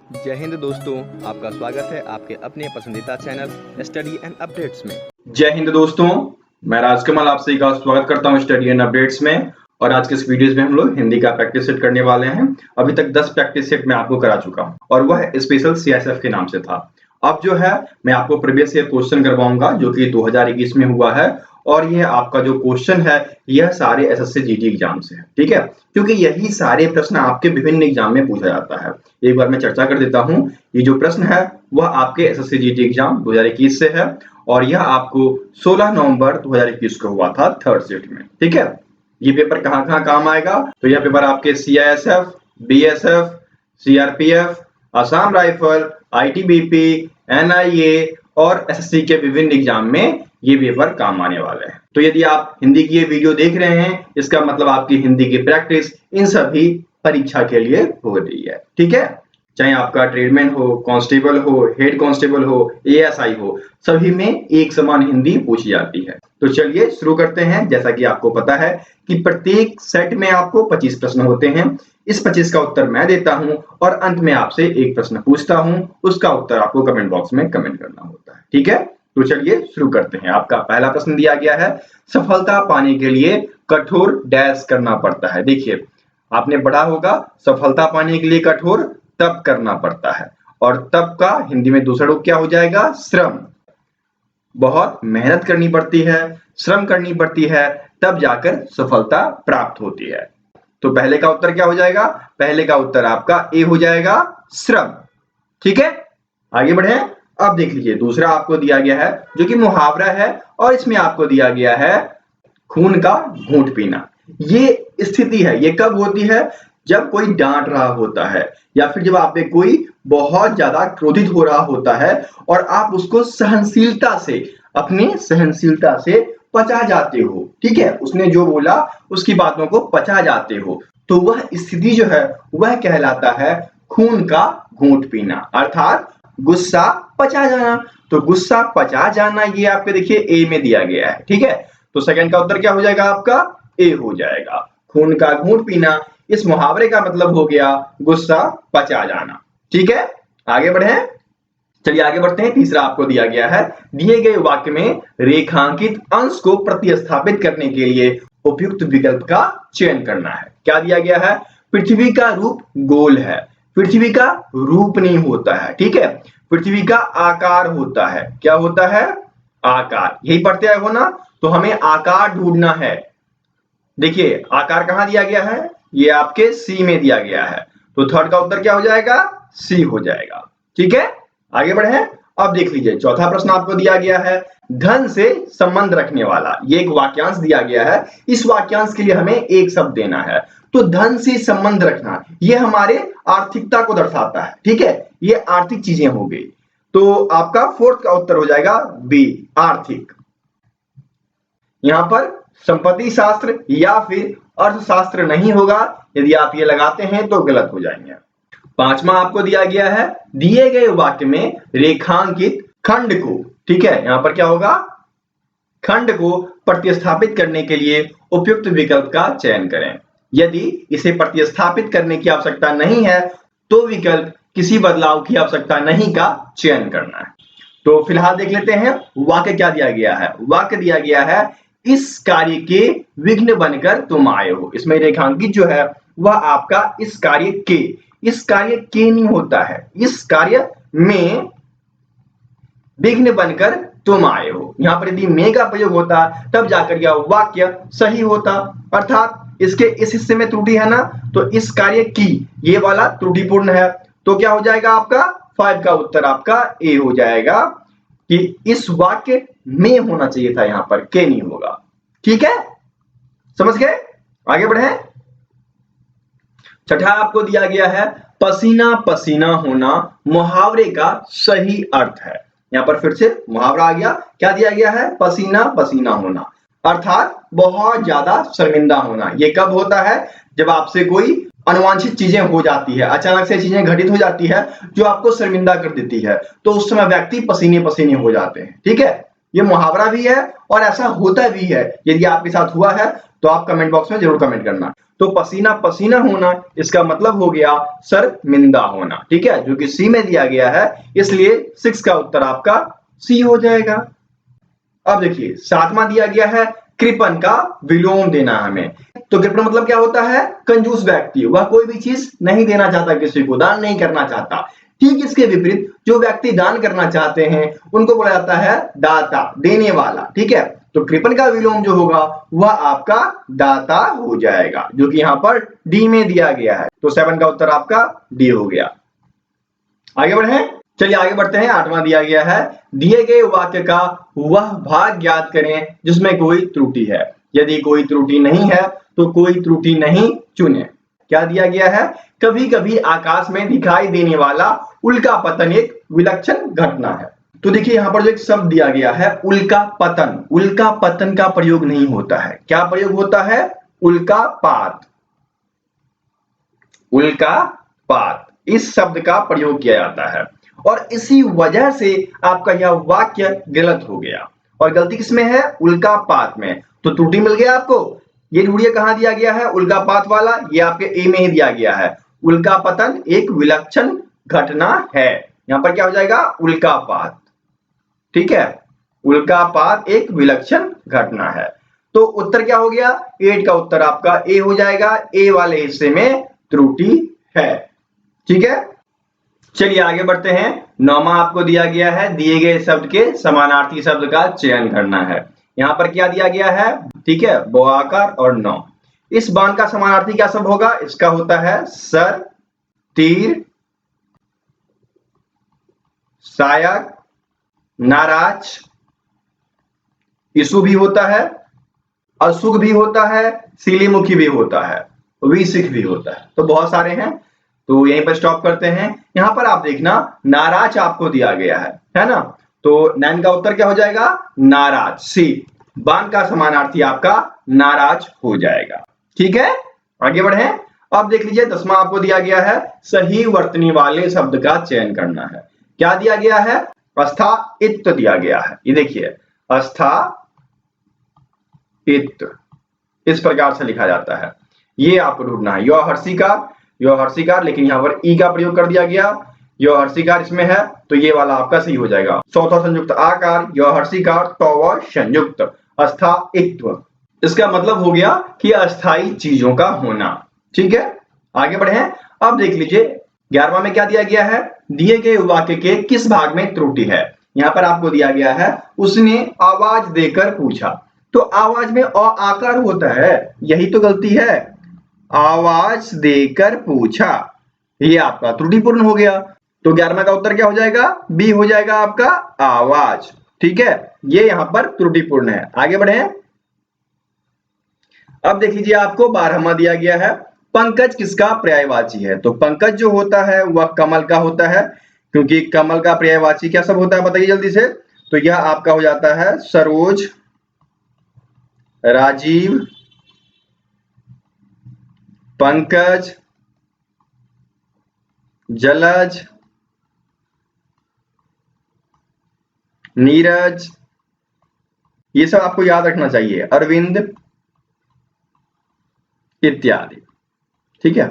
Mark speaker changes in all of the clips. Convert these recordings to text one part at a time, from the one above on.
Speaker 1: जय हिंद दोस्तों, आपका स्वागत है आपके अपने पसंदीदा चैनल स्टडी एंड अपडेट्स में।
Speaker 2: जय हिंद दोस्तों, मैं राजकमल आप सभी का स्वागत करता हूं स्टडी एंड अपडेट्स में। और आज के इस वीडियोस में हम लोग हिंदी का प्रैक्टिस सेट करने वाले हैं। अभी तक 10 प्रैक्टिस सेट मैं आपको करा चुका हूं और वह स्पेशल सीएसएफ के नाम से था। अब जो है मैं आपको प्रीवियस ईयर क्वेश्चन करवाऊंगा जो कि 2021 में हुआ है और यह आपका जो क्वेश्चन है यह सारे एसएससी जीडी एग्जाम से है, ठीक है, क्योंकि यही सारे प्रश्न आपके विभिन्न एग्जाम में पूछा जाता है। एक बार मैं चर्चा कर देता हूं। ये जो प्रश्न है वह आपके एसएससी जीडी एग्जाम 2021 से है और यह आपको 16 नवंबर 2021 को हुआ था थर्ड शिफ्ट में, ठीक है। ये पेपर कहाँ काम आएगा? तो यह पेपर आपके CISF, BSF, CRPF, Assam rifle, ITBP, NIA और एसएससी के विभिन्न एग्जाम में ये पेपर काम आने वाले हैं। तो यदि आप हिंदी की ये वीडियो देख रहे हैं, इसका मतलब आपकी हिंदी की प्रैक्टिस इन सभी परीक्षा के लिए हो रही है, ठीक है। चाहे आपका ट्रेडमैन हो, कांस्टेबल हो, हेड कांस्टेबल हो, एएसआई हो, सभी में एक समान हिंदी पूछी जाती है। तो चलिए शुरू करते हैं। जैसा कि आपको पता है कि प्रत्येक सेट में आपको 25 प्रश्न होते हैं। इस 25 का उत्तर मैं देता हूं और अंत में आपसे एक प्रश्न पूछता हूं, उसका उत्तर आपको कमेंट बॉक्स में कमेंट करना होता है, ठीक है। तो चलिए शुरू करते हैं। आपका पहला प्रश्न दिया गया है, सफलता पाने के लिए कठोर डैश करना पड़ता है। देखिए, आपने पढ़ा होगा सफलता पाने के लिए कठोर तप करना पड़ता है और तप का हिंदी में दूसरा रूप क्या हो जाएगा? श्रम। बहुत मेहनत करनी पड़ती है, श्रम करनी पड़ती है, तब जाकर सफलता प्राप्त होती है। तो पहले का उत्तर क्या हो जाएगा? पहले का उत्तर आपका ए हो जाएगा, श्रम, ठीक है। आगे बढ़े। अब देख लीजिए, दूसरा आपको दिया गया है जो कि मुहावरा है और इसमें आपको दिया गया है खून का घूंट पीना। ये स्थिति है, ये कब होती है? जब कोई डांट रहा होता है या फिर जब आप पे कोई बहुत ज्यादा क्रोधित हो रहा होता है और आप उसको सहनशीलता से, अपनी सहनशीलता से पचा जाते हो, ठीक है। उसने जो बोला उसकी बातों को पचा जाते हो, तो वह स्थिति जो है वह कहलाता है खून का घूंट पीना, अर्थात गुस्सा पचा जाना। तो गुस्सा पचा जाना ये आपके देखिए ए में दिया गया है, ठीक है। तो सेकंड का उत्तर क्या हो जाएगा? आपका ए हो जाएगा। खून का घूंट पीना इस मुहावरे का मतलब हो गया गुस्सा पचा जाना, ठीक है। आगे बढ़े। चलिए आगे बढ़ते हैं। तीसरा आपको दिया गया है, दिए गए वाक्य में रेखांकित अंश को प्रतिस्थापित करने के लिए उपयुक्त विकल्प का चयन करना है। क्या दिया गया है? पृथ्वी का रूप गोल है, पृथ्वी का रूप नहीं होता है, ठीक है। पृथ्वी का आकार होता है। क्या होता है? आकार। यही पढ़ते आए हो ना, तो हमें आकार ढूंढना है। देखिए आकार कहां दिया गया है? ये आपके सी में दिया गया है, तो थर्ड का उत्तर क्या हो जाएगा? सी हो जाएगा, ठीक है। आगे बढ़े। अब देख लीजिए, चौथा प्रश्न आपको दिया गया है, धन से संबंध रखने वाला। ये एक वाक्यांश दिया गया है, इस वाक्यांश के लिए हमें एक शब्द देना है। तो धन से संबंध रखना ये हमारे आर्थिकता को दर्शाता है, ठीक है। ये आर्थिक चीजें हो गई। तो आपका फोर्थ का उत्तर हो जाएगा बी, आर्थिक। यहां पर संपत्ति शास्त्र या फिर अर्थशास्त्र नहीं होगा। यदि आप ये लगाते हैं तो गलत हो जाएंगे। पांचवा आपको दिया गया है, दिए गए वाक्य में रेखांकित खंड को, ठीक है, यहां पर क्या होगा? खंड को प्रतिस्थापित करने के लिए उपयुक्त विकल्प का चयन करें। यदि इसे प्रतिस्थापित करने की आवश्यकता नहीं है तो विकल्प किसी बदलाव की आवश्यकता नहीं का चयन करना है। तो फिलहाल देख लेते हैं वाक्य क्या दिया गया है। वाक्य दिया गया है, इस कार्य के विघ्न बनकर तुम आए हो। इसमें रेखांकित जो है वह आपका इस कार्य के, इस कार्य के नहीं होता है, इस कार्य में विघ्न बनकर तुम आए हो। यहां पर यदि में का प्रयोग होता तब जाकर यह वाक्य सही होता, अर्थात इसके इस हिस्से में त्रुटि है ना, तो इस कार्य की ये वाला त्रुटिपूर्ण है। तो क्या हो जाएगा आपका? 5 का उत्तर आपका ए हो जाएगा कि इस वाक्य में होना चाहिए था, यहां पर के नहीं होगा, ठीक है। समझ गए? आगे बढ़े। छठा आपको दिया गया है, पसीना पसीना होना मुहावरे का सही अर्थ है। यहां पर फिर से मुहावरा आ गया। क्या दिया गया है? पसीना पसीना होना, अर्थात बहुत ज्यादा शर्मिंदा होना। ये कब होता है? जब आपसे कोई अनुवांछित चीजें हो जाती है, अचानक से चीजें घटित हो जाती है जो आपको शर्मिंदा कर देती है, तो उस समय व्यक्ति पसीने पसीने हो जाते हैं, ठीक है। ये मुहावरा भी है और ऐसा होता भी है। यदि आपके साथ हुआ है तो आप कमेंट बॉक्स में जरूर कमेंट करना। तो पसीना पसीना होना इसका मतलब हो गया शर्मिंदा होना, ठीक है, जो कि सी में दिया गया है, इसलिए 6 का उत्तर आपका सी हो जाएगा। अब देखिए 7वां दिया गया है कृपण का विलोम देना हमें। तो कृपण मतलब क्या होता है? कंजूस व्यक्ति, वह कोई भी चीज नहीं देना चाहता, किसी को दान नहीं करना चाहता। ठीक इसके विपरीत जो व्यक्ति दान करना चाहते हैं उनको बोला जाता है दाता, देने वाला, ठीक है। तो कृपण का विलोम जो होगा वह आपका दाता हो जाएगा, जो कि यहाँ पर डी में दिया गया है। तो 7 का उत्तर आपका डी हो गया। आगे बढ़े, चलिए आगे बढ़ते हैं। 8वां दिया गया है दिए गए वाक्य का वह भाग ज्ञात करें जिसमें कोई त्रुटि है। यदि कोई त्रुटि नहीं है तो कोई त्रुटि नहीं चुने। क्या दिया गया है? कभी कभी आकाश में दिखाई देने वाला उल्का पतन एक विलक्षण घटना है। तो देखिए यहाँ पर जो एक शब्द दिया गया है उल्का पतन, उल्का पतन का प्रयोग नहीं होता है। क्या प्रयोग होता है? उल्का पात, उल्का पात, इस शब्द का प्रयोग किया जाता है और इसी वजह से आपका यह वाक्य गलत हो गया। और गलती किसमें है? उल्का पात में। तो त्रुटि मिल गया आपको। ये ढूंढिए कहां दिया गया है उल्का पात वाला, ये आपके ए में ही दिया गया है। उल्का पतन एक विलक्षण घटना है, यहां पर क्या हो जाएगा? उल्का पात, ठीक है, उल्का पात एक विलक्षण घटना है। तो उत्तर क्या हो गया? 8 का उत्तर आपका ए हो जाएगा। ए वाले हिस्से में त्रुटि है, ठीक है। चलिए आगे बढ़ते हैं। 9वां आपको दिया गया है दिए गए शब्द के समानार्थी शब्द का चयन करना है। यहां पर क्या दिया गया है? ठीक है, बोआकार और नौ। इस बाण का समानार्थी क्या शब्द होगा? इसका होता है सर, तीर, सायक, नाराज, ईसु भी होता है, असुख भी होता है, सीलीमुखी भी होता है, विसिख भी होता है। तो बहुत सारे हैं, तो यहीं पर स्टॉप करते हैं। यहां पर आप देखना नाराज आपको दिया गया है ना। तो 9 का उत्तर क्या हो जाएगा? नाराज, सी। बाण का समानार्थी आपका नाराज हो जाएगा, ठीक है। आगे बढ़े। अब देख लीजिए 10वां आपको दिया गया है सही वर्तनी वाले शब्द का चयन करना है। क्या दिया गया है? अस्थायित्व दिया गया है। ये देखिए अस्थायित्व इस प्रकार से लिखा जाता है, ये आपको ढूंढना है। यो हर्षिकार, लेकिन यहाँ पर ई का प्रयोग कर दिया गया। यो हर्षिकार इसमें है तो ये वाला आपका सही हो जाएगा। चौथा संयुक्त आकार, यो हर्षिकार, तो संयुक्त अस्थायित्व, इसका मतलब हो गया कि अस्थायी चीजों का होना, ठीक है। आगे बढ़े। अब देख लीजिए 11वां में क्या दिया गया है? दिए गए वाक्य के किस भाग में त्रुटि है। यहाँ पर आपको दिया गया है उसने आवाज देकर पूछा। तो आवाज में अ आकार होता है, यही तो गलती है। आवाज देकर पूछा, ये आपका त्रुटिपूर्ण हो गया। तो 11वां का उत्तर क्या हो जाएगा? बी हो जाएगा आपका आवाज, ठीक है। ये यहां पर त्रुटिपूर्ण है। आगे बढ़े। अब देख लीजिए आपको 12वां दिया गया है पंकज किसका पर्यायवाची है। तो पंकज जो होता है वह कमल का होता है, क्योंकि कमल का पर्यायवाची क्या सब होता है बताइए जल्दी से। तो यह आपका हो जाता है सरोज, राजीव, पंकज, जलज, नीरज, ये सब आपको याद रखना चाहिए, अरविंद इत्यादि, ठीक है।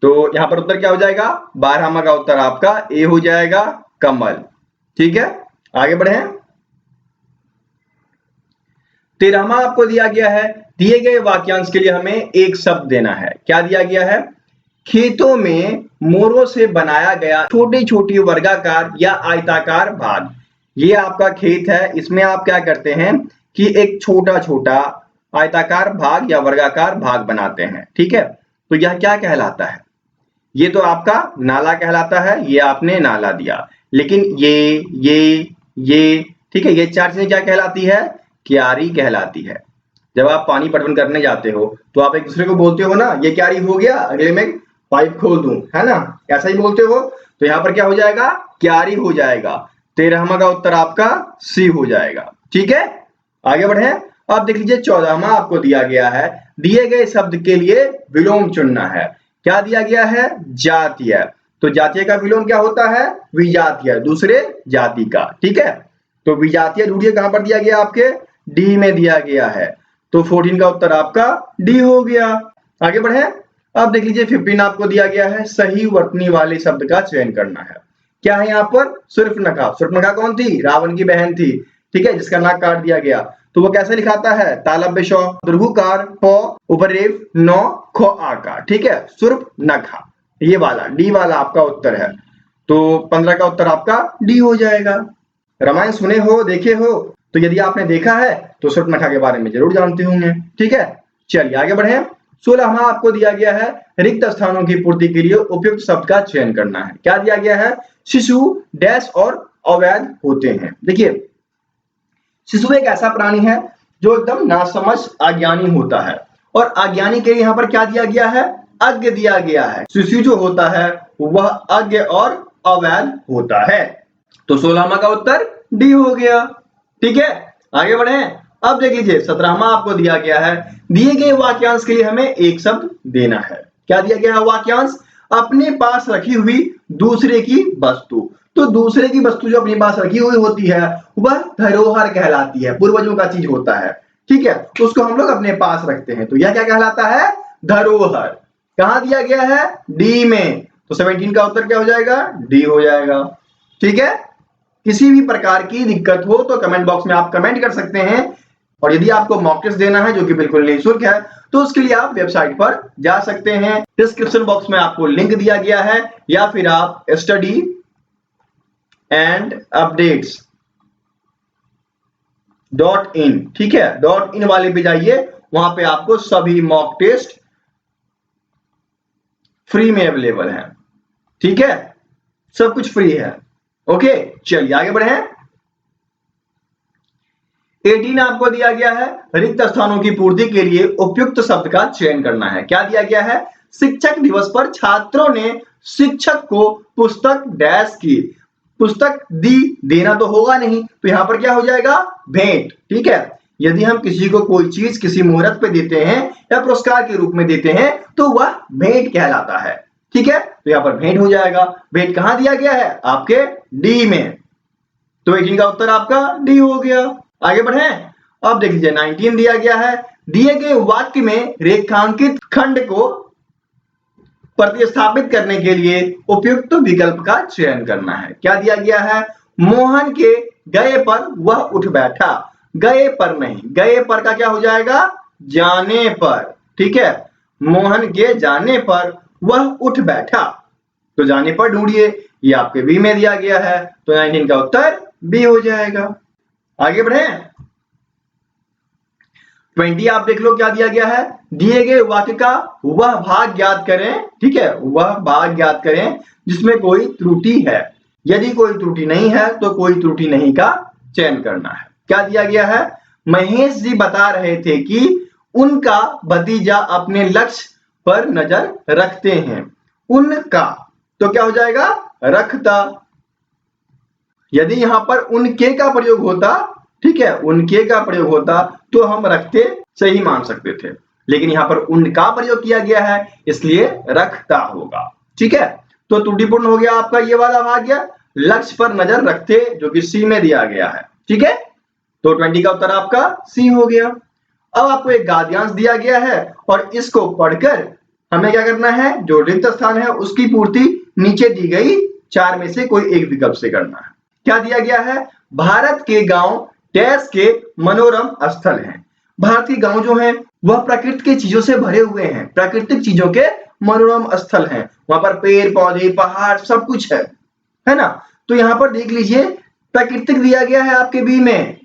Speaker 2: तो यहां पर उत्तर क्या हो जाएगा? 12वां का उत्तर आपका ए हो जाएगा, कमल, ठीक है। आगे बढ़े। 13वां आपको दिया गया है दिए गए वाक्यांश के लिए हमें एक शब्द देना है। क्या दिया गया है? खेतों में मोरों से बनाया गया छोटी छोटी वर्गाकार या आयताकार भाग। ये आपका खेत है, इसमें आप क्या करते हैं कि एक छोटा छोटा आयताकार भाग या वर्गाकार भाग बनाते हैं, ठीक है। तो यह क्या कहलाता है? ये तो आपका नाला कहलाता है, ये आपने नाला दिया। लेकिन ये ठीक है, ये चार चीजें क्या कहलाती है? क्यारी कहलाती है। जब आप पानी पटवन करने जाते हो तो आप एक दूसरे को बोलते हो ना, ये क्यारी हो गया, अगले में पाइप खोल दूं, है ना, ऐसा ही बोलते हो। तो यहाँ पर क्या हो जाएगा? क्यारी हो जाएगा। 13वां का उत्तर आपका सी हो जाएगा, ठीक है। आगे बढ़े। अब देख लीजिए 14वां आपको दिया गया है दिए गए शब्द के लिए विलोम चुनना है। क्या दिया गया है? जातीय। तो जातीय का विलोम क्या होता है? विजातीय, दूसरे जाति का, ठीक है। तो विजातीय ढूंढिए कहां पर दिया गया? आपके डी में दिया गया है। तो 14 का उत्तर आपका डी हो गया। आगे बढ़े। अब देख लीजिए 15 आपको दिया गया है, सही वर्तनी वाले शब्द का चयन करना है। क्या है यहाँ पर? सूर्पनखा। सूर्पनखा कौन थी? रावण की बहन थी, ठीक है, जिसका नाक काट दिया गया। तो वो कैसे लिखाता है? तालव्य श, दुर्घुकार, प, उपरेव, नौ, खो आकार, ठीक है, सूर्पनखा। ये वाला डी वाला आपका उत्तर है। तो 15 का उत्तर आपका डी हो जाएगा। रामायण सुने हो, देखे हो? तो यदि आपने देखा है तो सूर्पनखा के बारे में जरूर जानते होंगे, ठीक है। चलिए आगे बढ़े। 16वां आपको दिया गया है, रिक्त स्थानों की पूर्ति के लिए उपयुक्त शब्द का चयन करना है। क्या दिया गया है? शिशु डैश और अवैध होते हैं। देखिए, शिशु एक ऐसा प्राणी है जो एकदम नासमझ अज्ञानी होता है, और अज्ञानी के लिए यहाँ पर क्या दिया गया है? अज्ञ दिया गया है। शिशु जो होता है वह अज्ञ और अवैध होता है। तो 16वां का उत्तर डी हो गया, ठीक है। आगे बढ़े। अब देख लीजिए 17वां आपको दिया गया है, दिए गए वाक्यांश के लिए हमें एक शब्द देना है। क्या दिया गया है वाक्यांश? अपने पास रखी हुई दूसरे की वस्तु। तो दूसरे की वस्तु जो अपने पास रखी हुई होती है वह धरोहर कहलाती है, पूर्वजों का चीज होता है, ठीक है, तो उसको हम लोग अपने पास रखते हैं। तो यह क्या कहलाता है? धरोहर। कहां दिया गया है? डी में। तो 17 का उत्तर क्या हो जाएगा? डी हो जाएगा, ठीक है। किसी भी प्रकार की दिक्कत हो तो कमेंट बॉक्स में आप कमेंट कर सकते हैं, और यदि आपको मॉक टेस्ट देना है जो कि बिल्कुल निःशुल्क है तो उसके लिए आप वेबसाइट पर जा सकते हैं। डिस्क्रिप्शन बॉक्स में आपको लिंक दिया गया है, या फिर आप स्टडी एंड अपडेट्स .in, ठीक है, .in वाले पे जाइए, वहां पे आपको सभी मॉक टेस्ट फ्री में अवेलेबल है, ठीक है, सब कुछ फ्री है। ओके, चलिए आगे बढ़े। 18 आपको दिया गया है, रिक्त स्थानों की पूर्ति के लिए उपयुक्त शब्द का चयन करना है। क्या दिया गया है? शिक्षक दिवस पर छात्रों ने शिक्षक को पुस्तक डैश की। पुस्तक दी, देना तो होगा नहीं, तो यहां पर क्या हो जाएगा? भेंट, ठीक है। यदि हम किसी को कोई चीज किसी मुहूर्त पे देते हैं या पुरस्कार के रूप में देते हैं तो वह भेंट कहलाता है, ठीक है। तो यहां पर भेंट हो जाएगा। भेंट कहां दिया गया है? आपके डी में। तो 18 का उत्तर आपका डी हो गया। आगे बढ़े। अब देख लीजिए 19 दिया गया है, दिए गए वाक्य में रेखांकित खंड को प्रतिस्थापित करने के लिए उपयुक्त विकल्प का चयन करना है। क्या दिया गया है? मोहन के गए पर वह उठ बैठा। गए पर नहीं, गए पर का क्या हो जाएगा? जाने पर, ठीक है। मोहन के जाने पर वह उठ बैठा, तो जाने पर ढूंढिए, ये आपके बी में दिया गया है, तो 19 का उत्तर बी हो जाएगा। आगे बढ़े। 20 आप देख लो क्या दिया गया है, दिए गए वाक्य का वह भाग ज्ञात करें, ठीक है, वह भाग ज्ञात करें जिसमें कोई त्रुटि है। यदि कोई त्रुटि नहीं है तो कोई त्रुटि नहीं का चयन करना है। क्या दिया गया है? महेश जी बता रहे थे कि उनका भतीजा अपने लक्ष्य पर नजर रखते हैं। उनका, तो क्या हो जाएगा? रखता। यदि यहां पर उनके का प्रयोग होता, ठीक है, उनके का प्रयोग होता तो हम रखते सही मान सकते थे, लेकिन यहां पर उनका प्रयोग किया गया है इसलिए रखता होगा, ठीक है। तो त्रुटिपूर्ण हो गया आपका ये वाला भाग्य, लक्ष्य पर नजर रखते, जो कि सी में दिया गया है, ठीक है। तो 20 का उत्तर आपका सी हो गया। अब आपको एक गद्यांश दिया गया है और इसको पढ़कर हमें क्या करना है? जो रिक्त स्थान है उसकी पूर्ति नीचे दी गई 4 में से कोई एक विकल्प से करना है। क्या दिया गया है? भारत के गांव डैश के मनोरम स्थल हैं। भारत के गांव जो हैं वह प्रकृति की चीजों से भरे हुए हैं, प्राकृतिक चीजों के मनोरम स्थल हैं, वहां पर पेड़ पौधे पहाड़ सब कुछ है ना। तो यहां पर देख लीजिए प्राकृतिक दिया गया है आपके बी में,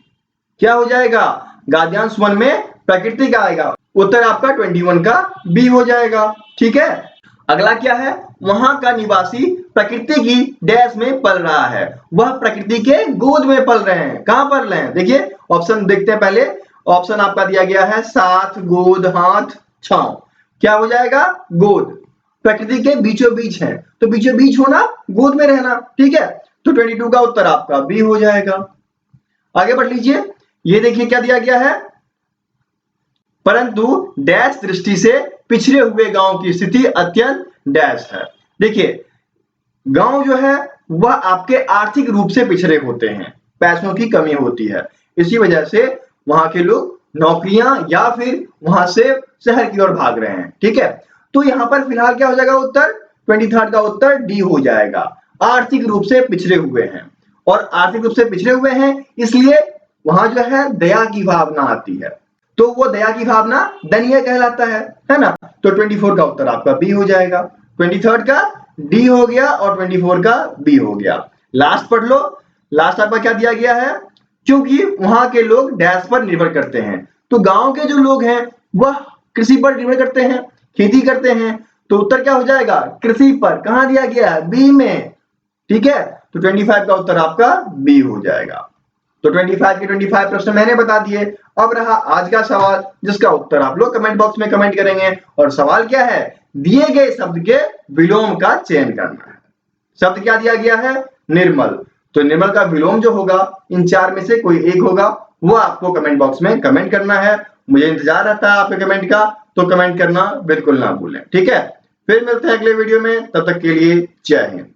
Speaker 2: क्या हो जाएगा? गद्यांश 1 में प्राकृतिक आएगा, उत्तर आपका 21 का बी हो जाएगा, ठीक है। अगला क्या है? वहां का निवासी प्रकृति की डैश में पल रहा है, वह प्रकृति के गोद में पल रहे हैं। कहां पल रहे हैं? देखिए ऑप्शन देखते हैं पहले। ऑप्शन आपका दिया गया है साथ, गोद, हाथ, छांव। क्या हो जाएगा? गोद। प्रकृति के बीचों बीच है, तो बीचों बीच होना, गोद में रहना, ठीक है। तो 22 का उत्तर आपका बी हो जाएगा। आगे बढ़ लीजिए। ये देखिए क्या दिया गया है, परंतु डैश दृष्टि से पिछड़े हुए गांव की स्थिति अत्यंत डैश है। देखिए गांव जो है वह आपके आर्थिक रूप से पिछड़े होते हैं, पैसों की कमी होती है, इसी वजह से वहां के लोग नौकरियां या फिर वहां से शहर की ओर भाग रहे हैं। ठीक है, तो यहां पर फिलहाल क्या हो जाएगा उत्तर, 23 का उत्तर डी हो जाएगा। आर्थिक रूप से पिछड़े हुए हैं, और आर्थिक रूप से पिछड़े हुए हैं इसलिए वहां जो है दया की भावना आती है, तो वो दया की भावना दनीय कहलाता है ना। तो 24 का उत्तर आपका बी हो जाएगा। 23 का डी हो गया और 24 का बी हो गया। लास्ट पढ़ लो, लास्ट आपका क्या दिया गया है, क्योंकि वहां के लोग डैश पर निर्भर करते हैं, तो गांव के जो लोग हैं वह कृषि पर निर्भर करते हैं, खेती करते हैं, तो उत्तर क्या हो जाएगा, कृषि पर। कहां दिया गया है, बी में। ठीक है, तो 25 का उत्तर आपका बी हो जाएगा। तो 25 के 25 प्रश्न मैंने बता दिए। अब रहा आज का सवाल, जिसका उत्तर आप लोग कमेंट बॉक्स में कमेंट करेंगे। और सवाल क्या है, दिए गए शब्द के विलोम का चयन करना है। शब्द क्या दिया गया है, निर्मल, तो निर्मल का विलोम जो होगा इन चार में से कोई एक होगा, वो आपको कमेंट बॉक्स में कमेंट करना है। मुझे इंतजार रहता है आपके कमेंट का, तो कमेंट करना बिल्कुल ना भूलें। ठीक है, फिर मिलते हैं अगले वीडियो में, तब तक के लिए जय हिंद।